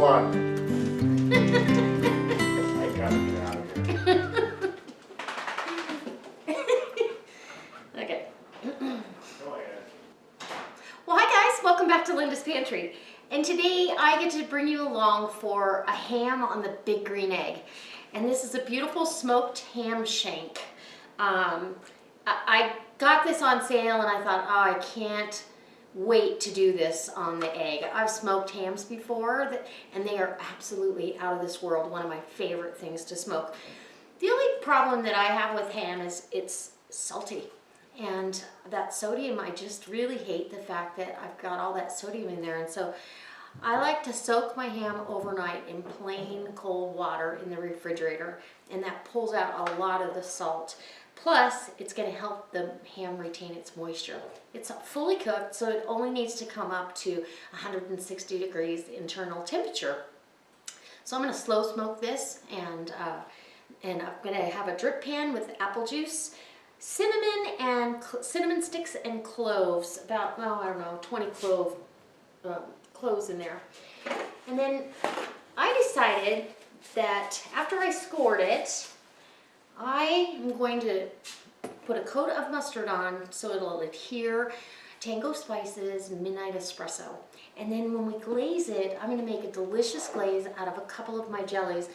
fun. I gotta get out of here. Okay. Go ahead. Well, hi guys, welcome back to Linda's Pantry. And today I get to bring you along for a ham on the big green egg. And this is a beautiful smoked ham shank. I got this on sale and I thought, oh, I can't wait to do this on the egg. I've smoked hams before and they are absolutely out of this world. One of my favorite things to smoke. The only problem that I have with ham is it's salty. And that sodium, I just really hate the fact that I've got all that sodium in there. And so I like to soak my ham overnight in plain cold water in the refrigerator, and that pulls out a lot of the salt. Plus, it's going to help the ham retain its moisture. It's fully cooked, so it only needs to come up to 160 degrees internal temperature. So I'm going to slow smoke this, and I'm going to have a drip pan with apple juice, cinnamon sticks and cloves, about, oh, I don't know, 20 cloves in there. And then I decided that after I scored it, I am going to put a coat of mustard on so it'll adhere, Tango Spices Midnight Espresso. And then when we glaze it, I'm going to make a delicious glaze out of a couple of my jellies.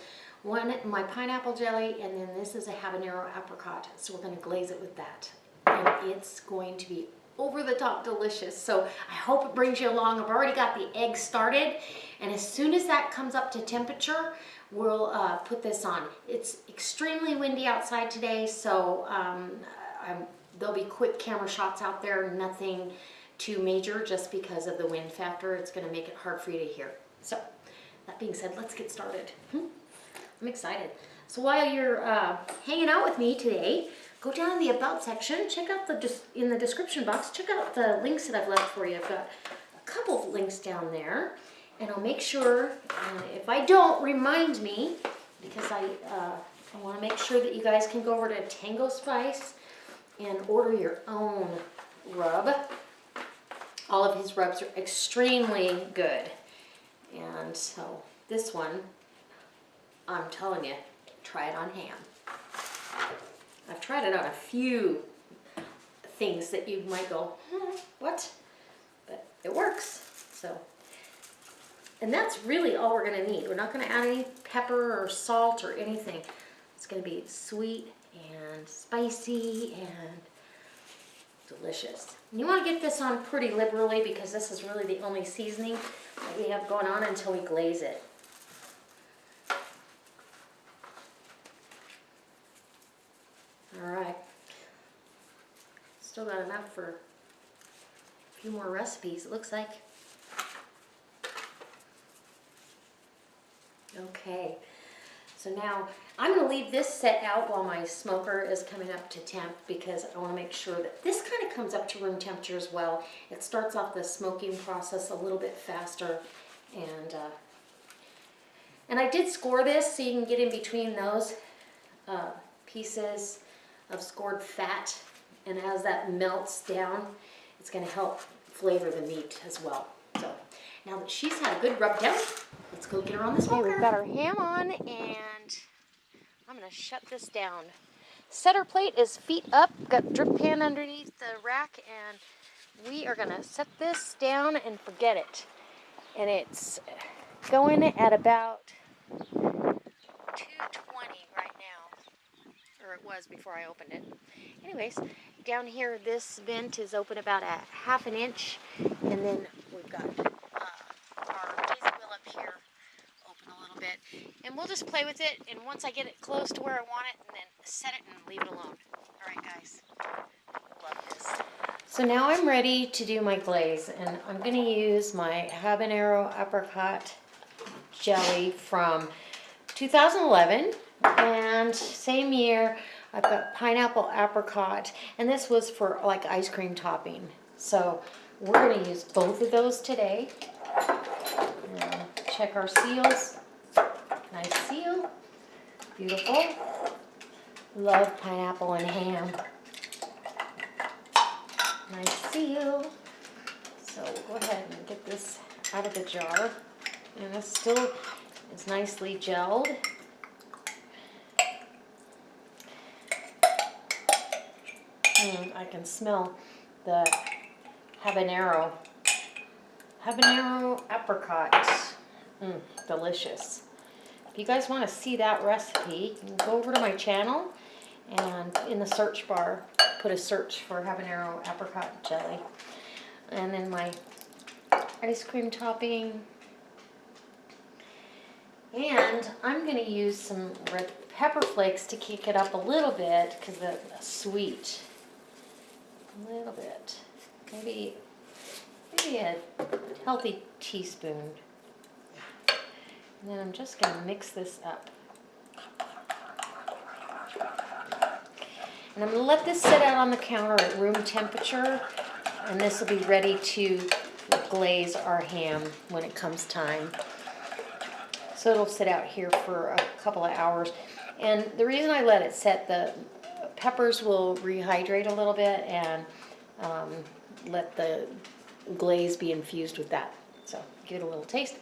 One, my pineapple jelly, and then this is a habanero apricot. So we're going to glaze it with that. And it's going to be over the top delicious. So I hope it brings you along. I've already got the egg started. And as soon as that comes up to temperature, we'll put this on. It's extremely windy outside today, so there'll be quick camera shots out there, nothing too major just because of the wind factor. It's going to make it hard for you to hear. So that being said, let's get started. I'm excited. So while you're hanging out with me today, go down in the About section, check out in the description box, check out the links that I've left for you. I've got a couple of links down there, and I'll make sure, if I don't, remind me, because I want to make sure that you guys can go over to Tango Spice and order your own rub. All of his rubs are extremely good. And so this one, I'm telling you, try it on ham. I've tried it on a few things that you might go, what? But it works. So, and that's really all we're going to need. We're not going to add any pepper or salt or anything. It's going to be sweet and spicy and delicious. And you want to get this on pretty liberally because this is really the only seasoning that we have going on until we glaze it. All right. Still got enough for a few more recipes, it looks like. Okay, so now I'm going to leave this set out while my smoker is coming up to temp because I want to make sure that this kind of comes up to room temperature as well. It starts off the smoking process a little bit faster, and I did score this so you can get in between those pieces of scored fat, and as that melts down, it's going to help flavor the meat as well. So now that she's had a good rub down, let's go get her on the smoker. We've got our ham on, and I'm going to shut this down. Setter plate is feet up, got drip pan underneath the rack, and we are going to set this down and forget it. And it's going at about 220 right now, or it was before I opened it. Anyways, down here this vent is open about a ½ inch, and then we've got our daisy wheel up here open a little bit, and we'll just play with it, and once I get it close to where I want it, and then set it and leave it alone. Alright guys, love this. So now I'm ready to do my glaze, and I'm going to use my habanero apricot jelly from 2011, and same year I've got pineapple apricot, and this was for like ice cream topping. So we're going to use both of those today. And check our seals. Nice seal. Beautiful. Love pineapple and ham. Nice seal. So we'll go ahead and get this out of the jar. And it still is nicely gelled. I can smell the habanero apricot. Delicious. If you guys want to see that recipe, you can go over to my channel and in the search bar, put a search for habanero apricot jelly. And then my ice cream topping. And I'm going to use some red pepper flakes to kick it up a little bit because the sweet. A little bit. Maybe a healthy teaspoon. And then I'm just going to mix this up. And I'm going to let this sit out on the counter at room temperature. And this will be ready to glaze our ham when it comes time. So it'll sit out here for a couple of hours. And the reason I let it set, the peppers will rehydrate a little bit and let the glaze be infused with that. So give it a little taste.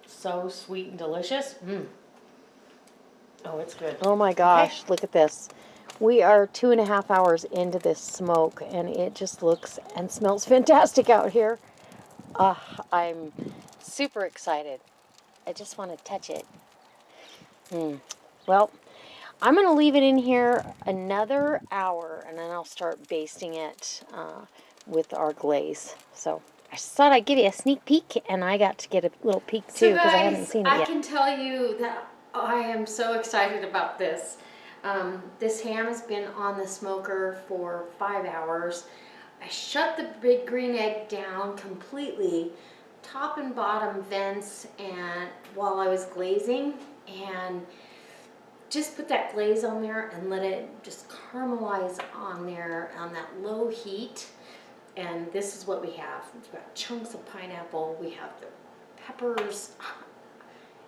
So sweet and delicious. Oh, it's good. Oh my gosh, look at this. We are 2.5 hours into this smoke and it just looks and smells fantastic out here. I'm super excited. I just want to touch it. Well, I'm going to leave it in here another hour and then I'll start basting it with our glaze. So I just thought I'd give you a sneak peek, and I got to get a little peek too because I haven't seen it yet. I can tell you that I am so excited about this. This ham has been on the smoker for 5 hours. I shut the big green egg down completely, top and bottom vents, and while I was glazing, and just put that glaze on there and let it just caramelize on there on that low heat. And this is what we have. We've got chunks of pineapple. We have the peppers.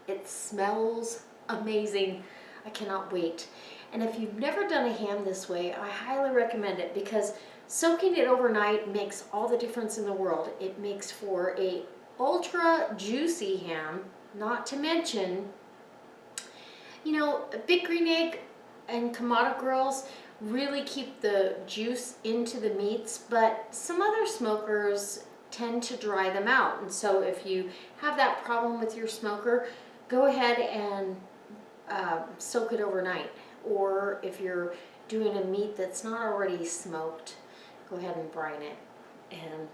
It smells amazing. I cannot wait. And if you've never done a ham this way, I highly recommend it because soaking it overnight makes all the difference in the world. It makes for a ultra juicy ham, not to mention, you know, a big green egg and Kamado grills really keep the juice into the meats, but some other smokers tend to dry them out. And so if you have that problem with your smoker, go ahead and soak it overnight. Or if you're doing a meat that's not already smoked, go ahead and brine it and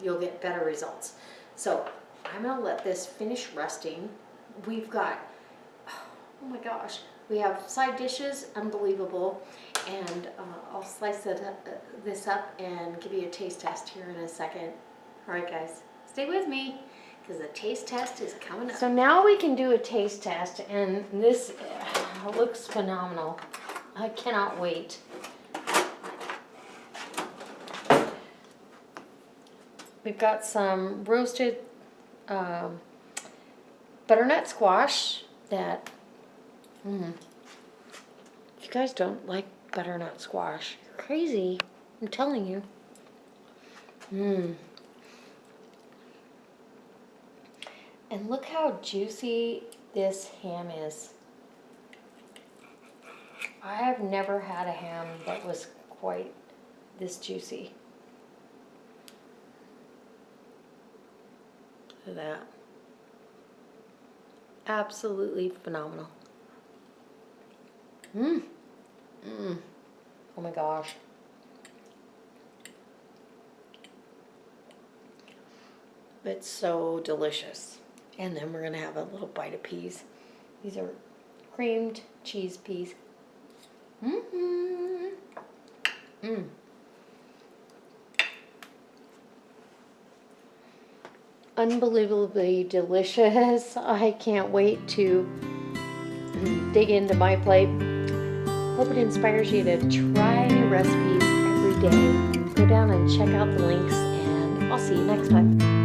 you'll get better results. So I'm gonna let this finish resting. We've got, oh my gosh, we have side dishes, unbelievable. And I'll slice this up and give you a taste test here in a second. All right, guys, stay with me because the taste test is coming up. So now we can do a taste test, and this looks phenomenal. I cannot wait. We've got some roasted butternut squash that, if you guys don't like butternut squash, you're crazy, I'm telling you. And look how juicy this ham is. I have never had a ham that was quite this juicy. Look at that. Absolutely phenomenal. Oh my gosh. It's so delicious. And then we're gonna have a little bite of peas. These are creamed cheese peas. Unbelievably delicious. I can't wait to dig into my plate. Hope it inspires you to try new recipes every day. Go down and check out the links, and I'll see you next time.